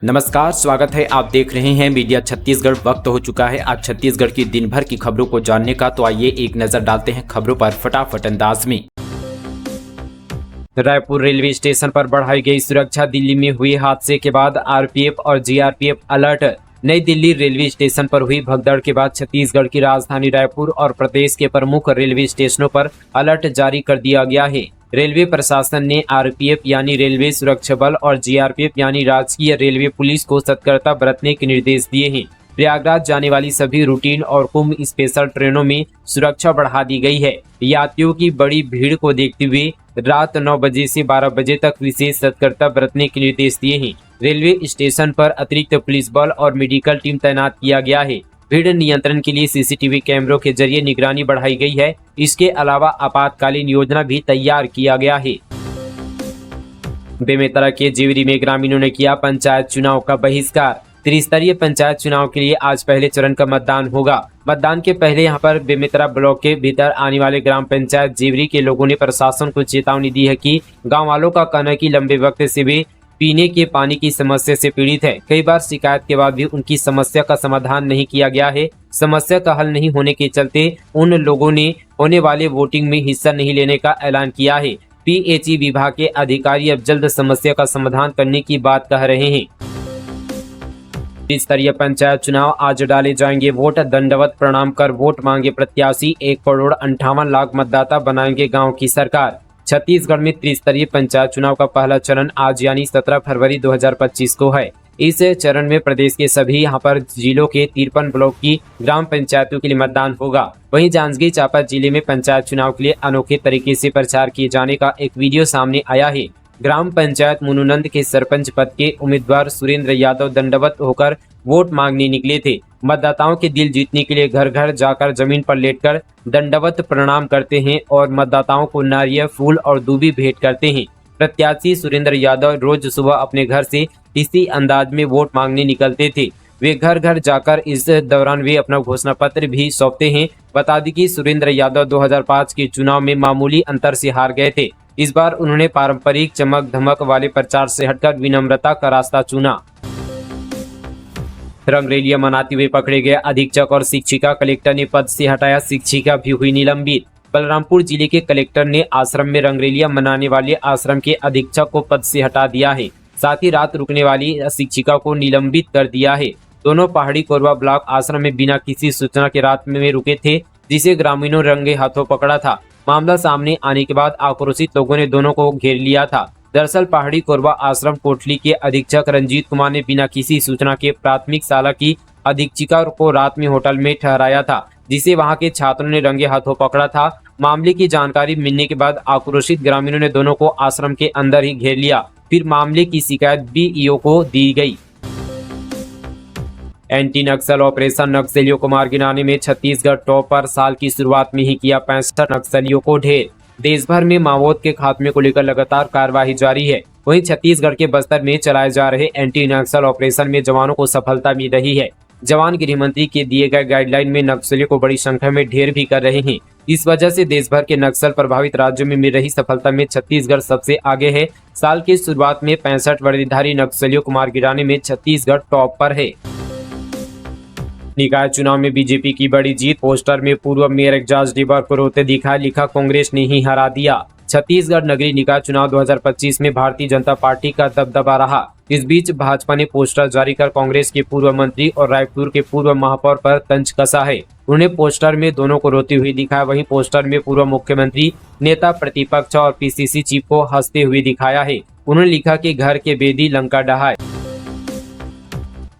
नमस्कार, स्वागत है। आप देख रहे हैं मीडिया छत्तीसगढ़। वक्त हो चुका है आज छत्तीसगढ़ की दिन भर की खबरों को जानने का, तो आइए एक नजर डालते हैं खबरों पर फटाफट अंदाज में। रायपुर रेलवे स्टेशन पर बढ़ाई गई सुरक्षा। दिल्ली में हुए हादसे के बाद आरपीएफ और जीआरपीएफ अलर्ट। नई दिल्ली रेलवे स्टेशन पर हुई भगदड़ के बाद छत्तीसगढ़ की राजधानी रायपुर और प्रदेश के प्रमुख रेलवे स्टेशनों पर अलर्ट जारी कर दिया गया है। रेलवे प्रशासन ने आरपीएफ यानी रेलवे सुरक्षा बल और जीआरपीएफ यानी राजकीय रेलवे पुलिस को सतर्कता बरतने के निर्देश दिए हैं। प्रयागराज जाने वाली सभी रूटीन और कुंभ स्पेशल ट्रेनों में सुरक्षा बढ़ा दी गई है। यात्रियों की बड़ी भीड़ को देखते हुए रात 9 बजे से 12 बजे तक विशेष सतर्कता बरतने के निर्देश दिए हैं। रेलवे स्टेशन पर अतिरिक्त पुलिस बल और मेडिकल टीम तैनात किया गया है। भीड़ नियंत्रण के लिए सीसीटीवी कैमरों के जरिए निगरानी बढ़ाई गई है। इसके अलावा आपातकालीन योजना भी तैयार किया गया है। बेमेतरा के जेवरी में ग्रामीणों ने किया पंचायत चुनाव का बहिष्कार। त्रिस्तरीय पंचायत चुनाव के लिए आज पहले चरण का मतदान होगा। मतदान के पहले यहां पर बेमेतरा ब्लॉक के भीतर आने वाले ग्राम पंचायत जेवरी के लोगों ने प्रशासन को चेतावनी दी है कि गाँव वालों का कहना है कि लंबे वक्त से वे पीने के पानी की समस्या से पीड़ित है। कई बार शिकायत के बाद भी उनकी समस्या का समाधान नहीं किया गया है। समस्या का हल नहीं होने के चलते उन लोगों ने होने वाले वोटिंग में हिस्सा नहीं लेने का ऐलान किया है। पीएचई विभाग के अधिकारी अब जल्द समस्या का समाधान करने की बात कह रहे हैं। स्तरीय पंचायत चुनाव आज डाले जाएंगे वोट। दंडवत प्रणाम कर वोट मांगे प्रत्याशी। 1,58,00,000 मतदाता बनाएंगे गाँव की सरकार। छत्तीसगढ़ में त्रिस्तरीय पंचायत चुनाव का पहला चरण आज यानी 17 फरवरी 2025 को है। इस चरण में प्रदेश के सभी यहाँ पर जिलों के 53 ब्लॉक की ग्राम पंचायतों के लिए मतदान होगा। वहीं जांजगीर चांपा जिले में पंचायत चुनाव के लिए अनोखे तरीके से प्रचार किए जाने का एक वीडियो सामने आया है। ग्राम पंचायत मुनुनंद के सरपंच पद के उम्मीदवार सुरेंद्र यादव दंडवत होकर वोट मांगने निकले थे। मतदाताओं के दिल जीतने के लिए घर घर जाकर जमीन पर लेटकर दंडवत प्रणाम करते हैं और मतदाताओं को नारियल, फूल और दूबी भेंट करते हैं। प्रत्याशी सुरेंद्र यादव रोज सुबह अपने घर से इसी अंदाज में वोट मांगने निकलते थे। वे घर घर जाकर इस दौरान वे अपना घोषणा पत्र भी सौंपते हैं। बता दें कि सुरेंद्र यादव 2005 के चुनाव में मामूली अंतर से हार गए थे। इस बार उन्होंने पारंपरिक चमक धमक वाले प्रचार से हटकर विनम्रता का रास्ता चुना। रंगरेलियां मनाते हुए पकड़े गए अधीक्षक और शिक्षिका। कलेक्टर ने पद से हटाया, शिक्षिका भी हुई निलंबित। बलरामपुर जिले के कलेक्टर ने आश्रम में रंगरेलियां मनाने वाले आश्रम के अधीक्षक को पद से हटा दिया है। साथ ही रात रुकने वाली शिक्षिका को निलंबित कर दिया है। दोनों पहाड़ी कोरबा ब्लॉक आश्रम में बिना किसी सूचना के रात में रुके थे, जिसे ग्रामीणों रंगे हाथों पकड़ा था। मामला सामने आने के बाद आक्रोशित लोगों ने दोनों को घेर लिया था। दरअसल पहाड़ी कोरबा आश्रम कोटली के अधीक्षक रंजीत कुमार ने बिना किसी सूचना के प्राथमिक शाला की अधीक्षिका को रात में होटल में ठहराया था, जिसे वहां के छात्रों ने रंगे हाथों पकड़ा था। मामले की जानकारी मिलने के बाद आक्रोशित ग्रामीणों ने दोनों को आश्रम के अंदर ही घेर लिया। फिर मामले की शिकायत बीईओ को दी गई। एंटी नक्सल ऑपरेशन। नक्सलियों को मार गिराने में छत्तीसगढ़ टॉप पर। साल की शुरुआत में ही किया 65 नक्सलियों को ढेर। देश भर में माओवाद के खात्मे को लेकर लगातार कार्रवाई जारी है। वहीं छत्तीसगढ़ के बस्तर में चलाए जा रहे एंटी नक्सल ऑपरेशन में जवानों को सफलता मिल रही है। जवान गृह मंत्री के दिए गए गाइडलाइन में नक्सलियों को बड़ी संख्या में ढेर भी कर रहे हैं। इस वजह से देश भर के नक्सल प्रभावित राज्यों में मिल रही सफलता में छत्तीसगढ़ सबसे आगे है। साल की शुरुआत में 65 वर्दीधारी नक्सलियों को मार गिराने में छत्तीसगढ़ टॉप पर है। निकाय चुनाव में बीजेपी की बड़ी जीत। पोस्टर में पूर्व मेयर एजाज ढेबर को रोते दिखा, लिखा कांग्रेस ने ही हरा दिया। छत्तीसगढ़ नगरीय निकाय चुनाव 2025 में भारतीय जनता पार्टी का दबदबा रहा। इस बीच भाजपा ने पोस्टर जारी कर कांग्रेस के पूर्व मंत्री और रायपुर के पूर्व महापौर पर तंज कसा है। उन्होंने पोस्टर में दोनों को रोते हुए दिखाया। वहीं पोस्टर में पूर्व मुख्यमंत्री, नेता प्रतिपक्ष और पीसीसी चीफ को हंसते हुए दिखाया है। उन्होंने लिखा कि घर के बेदी लंका डहाए।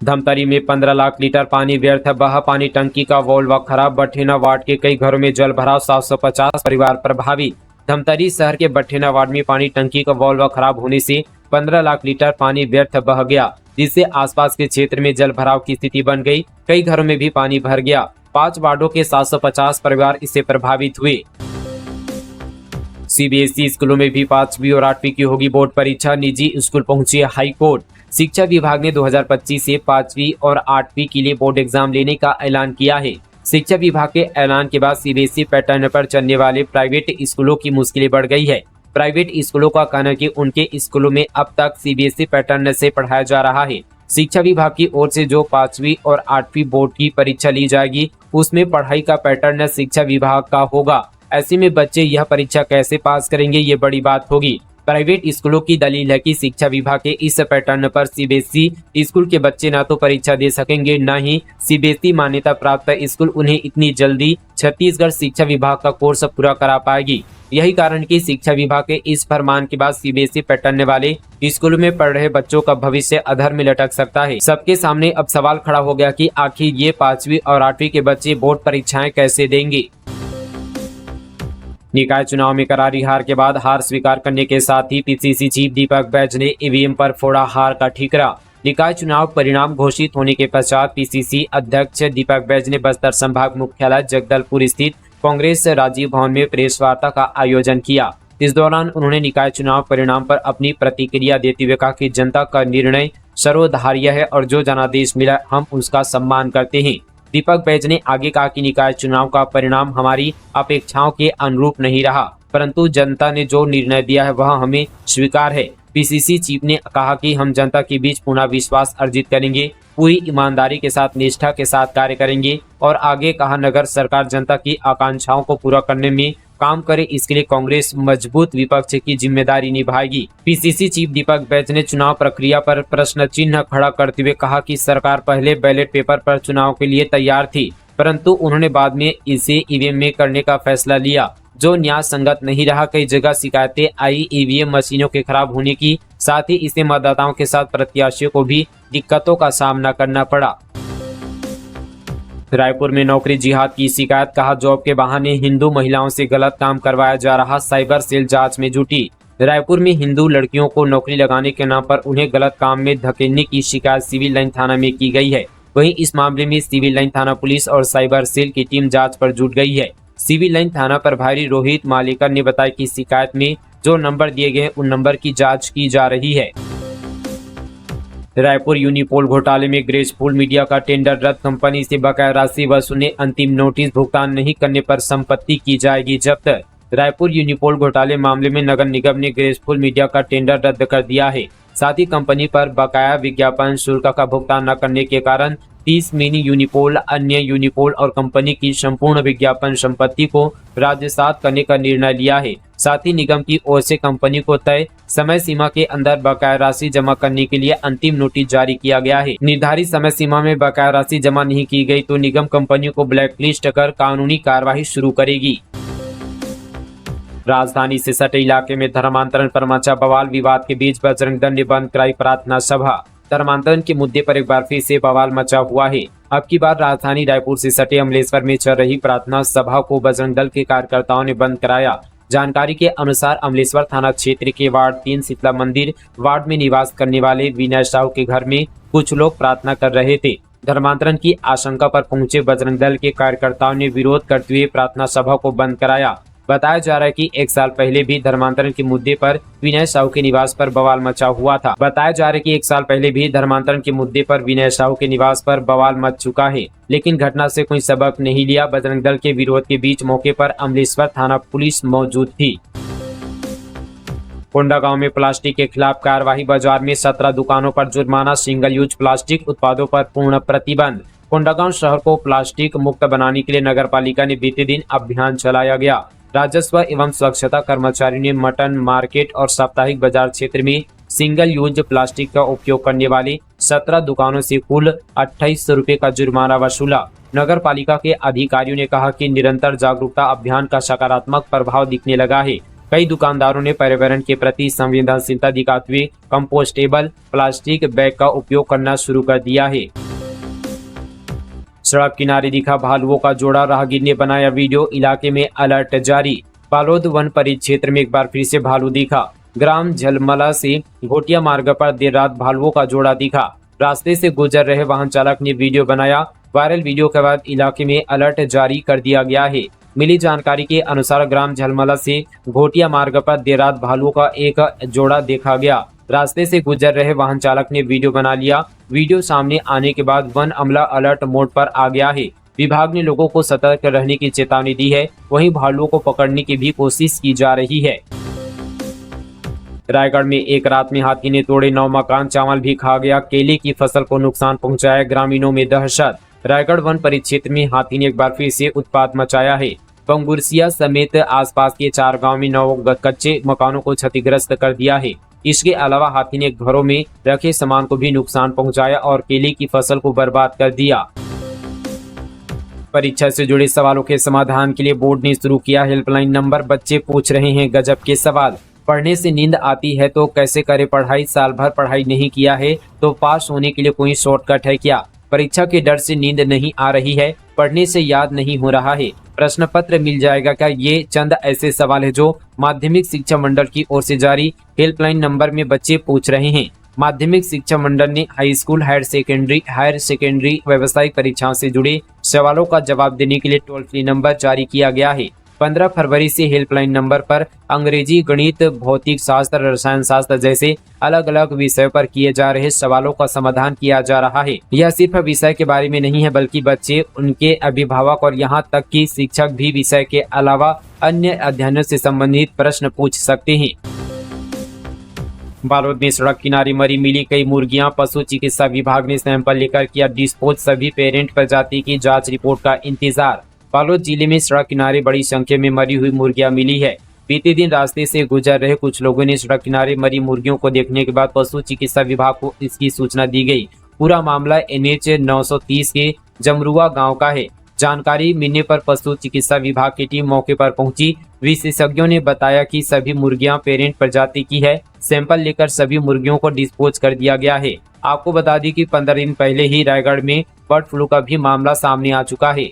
धमतरी में 15 लाख लीटर पानी व्यर्थ बहा। पानी टंकी का वॉल्व खराब। बठेना वार्ड के कई घरों में जल भराव। 750 परिवार प्रभावित। धमतरी शहर के बठेना वार्ड में पानी टंकी का वॉल्व खराब होने से 15 लाख लीटर पानी व्यर्थ बह गया, जिससे आसपास के क्षेत्र में जल भराव की स्थिति बन गई। कई घरों में भी पानी भर गया। 5 वार्डों के 750 परिवार इससे प्रभावित हुए। सीबीएसई स्कूलों में भी 5वीं और 8वीं की होगी बोर्ड परीक्षा। निजी स्कूल पहुंचे हाई कोर्ट। शिक्षा विभाग ने 2025 से 5वीं और 8वीं के लिए बोर्ड एग्जाम लेने का ऐलान किया है। शिक्षा विभाग के ऐलान के बाद सीबीएसई पैटर्न पर चलने वाले प्राइवेट स्कूलों की मुश्किलें बढ़ गई है। प्राइवेट स्कूलों का कहना है कि उनके स्कूलों में अब तक सीबीएसई पैटर्न से पढ़ाया जा रहा है। शिक्षा विभाग की ओर से जो 5वीं और 8वीं बोर्ड की परीक्षा ली जाएगी उसमें पढ़ाई का पैटर्न शिक्षा विभाग का होगा। ऐसे में बच्चे यह परीक्षा कैसे पास करेंगे, ये बड़ी बात होगी। प्राइवेट स्कूलों की दलील है कि शिक्षा विभाग के इस पैटर्न पर सीबीएसई स्कूल के बच्चे न तो परीक्षा दे सकेंगे, न ही सीबीएसई मान्यता प्राप्त स्कूल उन्हें इतनी जल्दी छत्तीसगढ़ शिक्षा विभाग का कोर्स पूरा करा पाएगी। यही कारण कि शिक्षा विभाग के इस फरमान के बाद सीबीएसई पैटर्न वाले स्कूलों में पढ़ रहे बच्चों का भविष्य अधर में लटक सकता है। सबके सामने अब सवाल खड़ा हो गया कि आखिर ये 5वीं और 8वीं के बच्चे बोर्ड परीक्षाएं कैसे देंगे। निकाय चुनाव में करारी हार के बाद हार स्वीकार करने के साथ ही पीसीसी चीफ दीपक बैज ने ईवीएम पर फोड़ा हार का ठीकरा। निकाय चुनाव परिणाम घोषित होने के पश्चात पीसीसी अध्यक्ष दीपक बैज ने बस्तर संभाग मुख्यालय जगदलपुर स्थित कांग्रेस राजीव भवन में प्रेस वार्ता का आयोजन किया। इस दौरान उन्होंने निकाय चुनाव परिणाम पर अपनी प्रतिक्रिया देते हुए कहा कि जनता का निर्णय सर्वधार्य है और जो जनादेश मिला हम उसका सम्मान करते हैं। दीपक बैज ने आगे कहा कि निकाय चुनाव का परिणाम हमारी अपेक्षाओं के अनुरूप नहीं रहा, परंतु जनता ने जो निर्णय दिया है वह हमें स्वीकार है। पीसीसी चीफ ने कहा कि हम जनता के बीच पुनः विश्वास अर्जित करेंगे, पूरी ईमानदारी के साथ निष्ठा के साथ कार्य करेंगे और आगे कहा नगर सरकार जनता की आकांक्षाओं को पूरा करने में काम करे, इसके लिए कांग्रेस मजबूत विपक्ष की जिम्मेदारी निभाएगी। पीसीसी चीफ दीपक बैज ने चुनाव प्रक्रिया पर प्रश्न चिन्ह खड़ा करते हुए कहा कि सरकार पहले बैलेट पेपर पर चुनाव के लिए तैयार थी, परंतु उन्होंने बाद में इसे ईवीएम में करने का फैसला लिया जो न्याय संगत नहीं रहा। कई जगह शिकायतें आई ईवीएम मशीनों के खराब होने की, साथ ही इससे मतदाताओं के साथ प्रत्याशियों को भी दिक्कतों का सामना करना पड़ा। रायपुर में नौकरी जिहाद की शिकायत, कहा जॉब के बहाने हिंदू महिलाओं से गलत काम करवाया जा रहा, साइबर सेल जांच में जुटी। रायपुर में हिंदू लड़कियों को नौकरी लगाने के नाम पर उन्हें गलत काम में धकेलने की शिकायत सिविल लाइन थाना में की गई है। वहीं इस मामले में सिविल लाइन थाना पुलिस और साइबर सेल की टीम जांच पर जुट गई है। सिविल लाइन थाना प्रभारी रोहित मालेकर ने बताया कि शिकायत में जो नंबर दिए गए उन नंबर की जाँच की जा रही है। रायपुर यूनिपोल घोटाले में ग्रेसफुल मीडिया का टेंडर रद्द, कंपनी से बकाया राशि वसूलने अंतिम नोटिस, भुगतान नहीं करने पर संपत्ति की जाएगी जब्त। रायपुर यूनिपोल घोटाले मामले में नगर निगम ने ग्रेसफुल मीडिया का टेंडर रद्द कर दिया है। साथ ही कंपनी पर बकाया विज्ञापन शुल्क का भुगतान न करने के कारण 30 मिनी यूनिपोल, अन्य यूनिपोल और कंपनी की संपूर्ण विज्ञापन संपत्ति को राजसात करने का निर्णय लिया है। साथ ही निगम की ओर से कंपनी को तय समय सीमा के अंदर बकाया राशि जमा करने के लिए अंतिम नोटिस जारी किया गया है। निर्धारित समय सीमा में बकाया राशि जमा नहीं की गई तो निगम कंपनियों को ब्लैकलिस्ट कर कानूनी कार्रवाई शुरू करेगी। राजधानी से सटे इलाके में धर्मांतरण पर मचा बवाल, विवाद के बीच बजरंग दल ने बंद कराई प्रार्थना सभा। धर्मांतरण के मुद्दे पर एक बार फिर से बवाल मचा हुआ है। अब की बार राजधानी रायपुर से सटे अमलेश्वर में चल रही प्रार्थना सभा को बजरंग दल के कार्यकर्ताओं ने बंद कराया। जानकारी के अनुसार अमलेश्वर थाना क्षेत्र के वार्ड 3 शीतला मंदिर वार्ड में निवास करने वाले विनय साहू के घर में कुछ लोग प्रार्थना कर रहे थे। धर्मांतरण की आशंका पर पहुंचे बजरंग दल के कार्यकर्ताओं ने विरोध करते हुए प्रार्थना सभा को बंद कराया। बताया जा रहा है कि एक साल पहले भी धर्मांतरण के मुद्दे पर विनय साहू के निवास पर बवाल मचा हुआ था। बताया जा रहा है कि एक साल पहले भी धर्मांतरण के मुद्दे पर विनय साहू के निवास पर बवाल मच चुका है, लेकिन घटना से कोई सबक नहीं लिया। बजरंग दल के विरोध के बीच मौके पर अमलेश्वर थाना पुलिस मौजूद थी। कोंडागांव में प्लास्टिक के खिलाफ कार्रवाई, बाजार में 17 दुकानों पर जुर्माना, सिंगल यूज प्लास्टिक उत्पादों पर पूर्ण प्रतिबंध। कोंडागांव शहर को प्लास्टिक मुक्त बनाने के लिए नगर पालिका ने बीते दिन अभियान चलाया गया। राजस्व एवं स्वच्छता कर्मचारियों ने मटन मार्केट और साप्ताहिक बाजार क्षेत्र में सिंगल यूज प्लास्टिक का उपयोग करने वाली 17 दुकानों से कुल 2800 रुपये का जुर्माना वसूला। नगर पालिका के अधिकारियों ने कहा कि निरंतर जागरूकता अभियान का सकारात्मक प्रभाव दिखने लगा है। कई दुकानदारों ने पर्यावरण के प्रति संवेदनशीलता दिखाते हुए कंपोस्टेबल प्लास्टिक बैग का उपयोग करना शुरू कर दिया है। सड़क किनारे दिखा भालुओं का जोड़ा, राहगीर ने बनाया वीडियो, इलाके में अलर्ट जारी। बालोद वन परिक्षेत्र में एक बार फिर से भालू दिखा। ग्राम झलमला से घोटिया मार्ग पर देर रात भालुओं का जोड़ा दिखा। रास्ते से गुजर रहे वाहन चालक ने वीडियो बनाया। वायरल वीडियो के बाद इलाके में अलर्ट जारी कर दिया गया है। मिली जानकारी के अनुसार ग्राम झलमला से घोटिया मार्ग पर देर रात भालुओं का एक जोड़ा देखा गया। रास्ते से गुजर रहे वाहन चालक ने वीडियो बना लिया। वीडियो सामने आने के बाद वन अमला अलर्ट मोड पर आ गया है। विभाग ने लोगों को सतर्क रहने की चेतावनी दी है। वहीं भालुओं को पकड़ने की भी कोशिश की जा रही है। रायगढ़ में एक रात में हाथी ने तोड़े 9 मकान, चावल भी खा गया, केले की फसल को नुकसान पहुंचाया, ग्रामीणों में दहशत। रायगढ़ वन परिक्षेत्र में हाथी ने एक बार फिर से उत्पात मचाया है। पंगुरसिया समेत आसपास के 4 गांव में 9 कच्चे मकानों को क्षतिग्रस्त कर दिया है। इसके अलावा हाथी ने घरों में रखे सामान को भी नुकसान पहुंचाया और केले की फसल को बर्बाद कर दिया। परीक्षा से जुड़े सवालों के समाधान के लिए बोर्ड ने शुरू किया हेल्पलाइन नंबर। बच्चे पूछ रहे हैं गजब के सवाल। पढ़ने से नींद आती है तो कैसे करे पढ़ाई, साल भर पढ़ाई नहीं किया है तो पास होने के लिए कोई शॉर्टकट है क्या? परीक्षा के डर से नींद नहीं आ रही है, पढ़ने से याद नहीं हो रहा है, प्रश्न पत्र मिल जाएगा क्या? ये चंद ऐसे सवाल है जो माध्यमिक शिक्षा मंडल की ओर से जारी हेल्पलाइन नंबर में बच्चे पूछ रहे हैं। माध्यमिक शिक्षा मंडल ने हाई स्कूल, हायर सेकेंडरी व्यावसायिक परीक्षाओं से जुड़े सवालों का जवाब देने के लिए टोल फ्री नंबर जारी किया गया है। 15 फरवरी से हेल्पलाइन नंबर पर अंग्रेजी, गणित, भौतिक शास्त्र, रसायन शास्त्र जैसे अलग अलग विषयों पर किए जा रहे सवालों का समाधान किया जा रहा है। यह सिर्फ विषय के बारे में नहीं है बल्कि बच्चे, उनके अभिभावक और यहाँ तक कि शिक्षक भी विषय के अलावा अन्य अध्ययनों से संबंधित प्रश्न पूछ सकते हैं। बालोद में सड़क किनारे मरी मिली कई मुर्गियां, पशु चिकित्सा विभाग ने सैंपल लेकर किया डिस्पोज। सभी पेरेंट प्रजाति की जांच रिपोर्ट का इंतजार। बालोद जिले में सड़क किनारे बड़ी संख्या में मरी हुई मुर्गियां मिली है। बीते दिन रास्ते से गुजर रहे कुछ लोगों ने सड़क किनारे मरी मुर्गियों को देखने के बाद पशु चिकित्सा विभाग को इसकी सूचना दी गई। पूरा मामला NH 930 के जमरुआ गाँव का है। जानकारी मिलने पर पशु चिकित्सा विभाग की टीम मौके पर पहुंची। विशेषज्ञों ने बताया कि सभी मुर्गियां पेरेंट प्रजाति की है। सैंपल लेकर सभी मुर्गियों को डिस्पोज कर दिया गया है। आपको बता दें कि 15 दिन पहले ही रायगढ़ में बर्ड फ्लू का भी मामला सामने आ चुका है।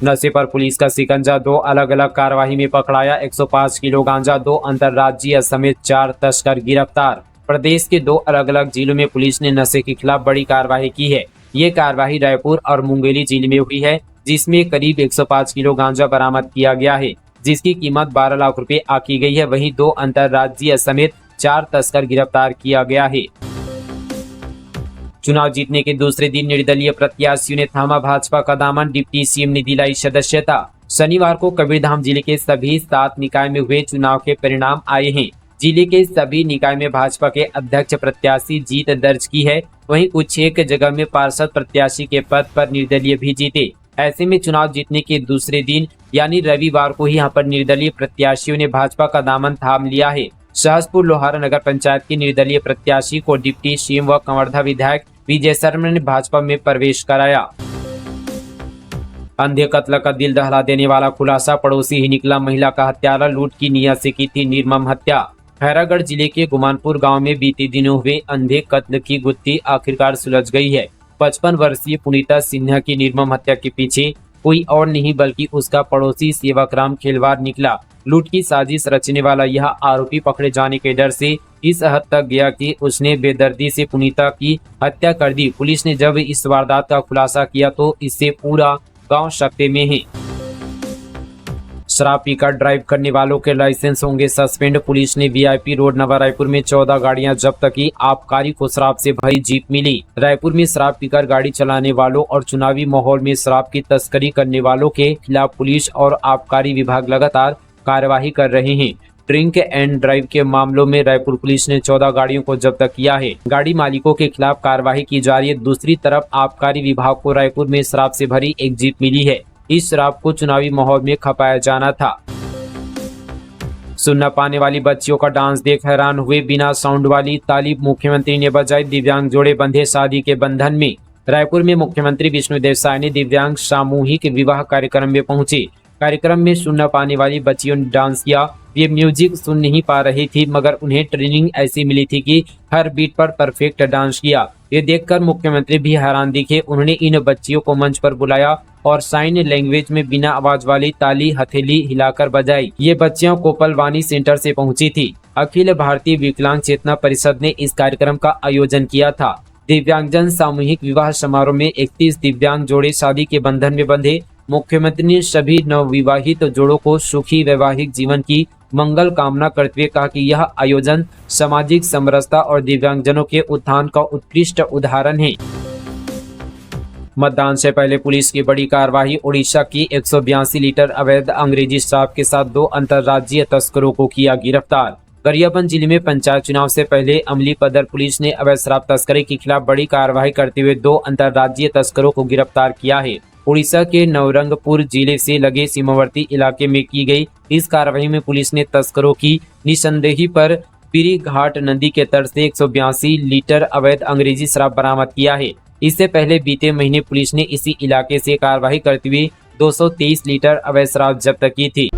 नशे पर पुलिस का शिकंजा, 2 अलग अलग कार्रवाई में पकड़ाया 105 किलो गांजा, 2 अंतर्राज्यीय समेत 4 तस्कर गिरफ्तार। प्रदेश के 2 अलग अलग जिलों में पुलिस ने नशे के खिलाफ बड़ी कार्रवाई की है। ये कार्रवाई रायपुर और मुंगेली जिले में हुई है, जिसमें करीब 105 किलो गांजा बरामद किया गया है, जिसकी कीमत 12 लाख रुपए आकी गई है। वहीं 2 अंतर्राज्यीय समेत 4 तस्कर गिरफ्तार किया गया है। चुनाव जीतने के दूसरे दिन निर्दलीय प्रत्याशियों ने थामा भाजपा का दामन, डिप्टी सीएम ने दिलाई सदस्यता। शनिवार को कबीरधाम जिले के सभी 7 निकाय में हुए चुनाव के परिणाम आए हैं। जिले के सभी निकाय में भाजपा के अध्यक्ष प्रत्याशी जीत दर्ज की है। वहीं कुछ एक जगह में पार्षद प्रत्याशी के पद पर निर्दलीय भी जीते। ऐसे में चुनाव जीतने के दूसरे दिन यानी रविवार को ही यहाँ पर निर्दलीय प्रत्याशियों ने भाजपा का दामन थाम लिया है। सहसपुर लोहारा नगर पंचायत की निर्दलीय प्रत्याशी को डिप्टी सीएम व कवर्धा विधायक विजय शर्मा ने भाजपा में प्रवेश कराया। अंधे कत्ल का दिल दहला देने वाला खुलासा, पड़ोसी ही निकला महिला का हत्यारा, लूट की नियत से की थी निर्मम हत्या। खैरागढ़ जिले के गुमानपुर गांव में बीते दिनों हुए अंधे कत्ल की गुत्थी आखिरकार सुलझ गई है। 55 वर्षीय पुनीता सिन्हा की निर्मम हत्या के पीछे कोई और नहीं बल्कि उसका पड़ोसी सेवकराम खेलवार निकला। लूट की साजिश रचने वाला यह आरोपी पकड़े जाने के डर से इस हद तक गया कि उसने बेदर्दी से पुनीता की हत्या कर दी। पुलिस ने जब इस वारदात का खुलासा किया तो इससे पूरा गांव सकते में है। शराब पीकर ड्राइव करने वालों के लाइसेंस होंगे सस्पेंड। पुलिस ने VIP रोड नवा रायपुर में 14 गाड़ियां जब्त की। आबकारी को शराब से भरी जीप मिली। रायपुर में शराब पीकर गाड़ी चलाने वालों और चुनावी माहौल में शराब की तस्करी करने वालों के खिलाफ पुलिस और आबकारी विभाग लगातार कार्यवाही कर रहे हैं। ड्रिंक एंड ड्राइव के मामलों में रायपुर पुलिस ने 14 गाड़ियों को जब्त किया है। गाड़ी मालिकों के खिलाफ कार्यवाही की जा रही है। दूसरी तरफ आबकारी विभाग को रायपुर में शराब से भरी एक जीप मिली है। इस शराब को चुनावी माहौल में खपाया जाना था। सुन न पाने वाली बच्चियों का डांस देख हैरान हुए। बिना साउंड वाली ताली मुख्यमंत्री ने बजाई। दिव्यांग जोड़े बंधे शादी के बंधन में। रायपुर में मुख्यमंत्री विष्णुदेव साय ने दिव्यांग सामूहिक विवाह कार्यक्रम में पहुंचे। कार्यक्रम में सुन न पाने वाली बच्चियों ने डांस किया। ये म्यूजिक सुन नहीं पा रही थी मगर उन्हें ट्रेनिंग ऐसी मिली थी कि हर बीट पर परफेक्ट डांस किया। ये देखकर मुख्यमंत्री भी हैरान दिखे। उन्होंने इन बच्चियों को मंच पर बुलाया और साइन लैंग्वेज में बिना आवाज वाली ताली हथेली हिलाकर बजाई। ये बच्चियां कोपलवानी सेंटर से पहुंची थी। अखिल भारतीय विकलांग चेतना परिषद ने इस कार्यक्रम का आयोजन किया था। दिव्यांगजन सामूहिक विवाह समारोह में 31 दिव्यांग जोड़े शादी के बंधन में बंधे। मुख्यमंत्री ने सभी नवविवाहित जोड़ों को सुखी वैवाहिक जीवन की मंगल कामना करते हुए कहा कि यह आयोजन सामाजिक समरसता और दिव्यांगजनों के उत्थान का उत्कृष्ट उदाहरण है। मतदान से पहले पुलिस की बड़ी कार्रवाई। उड़ीसा की 182 लीटर अवैध अंग्रेजी शराब के साथ 2 अंतर्राज्यीय तस्करों को किया गिरफ्तार। गरियाबंद जिले में पंचायत चुनाव से पहले अमली पदर पुलिस ने अवैध शराब तस्करी के खिलाफ बड़ी कार्रवाई करते हुए 2 अंतर्राज्यीय तस्करों को गिरफ्तार किया है। उड़ीसा के नवरंगपुर जिले से लगे सीमावर्ती इलाके में की गई इस कार्रवाई में पुलिस ने तस्करों की निशानदेही पर पीरी घाट नदी के तट से 182 लीटर अवैध अंग्रेजी शराब बरामद किया है। इससे पहले बीते महीने पुलिस ने इसी इलाके से कार्रवाई करते हुए 223 लीटर अवैध शराब जब्त की थी।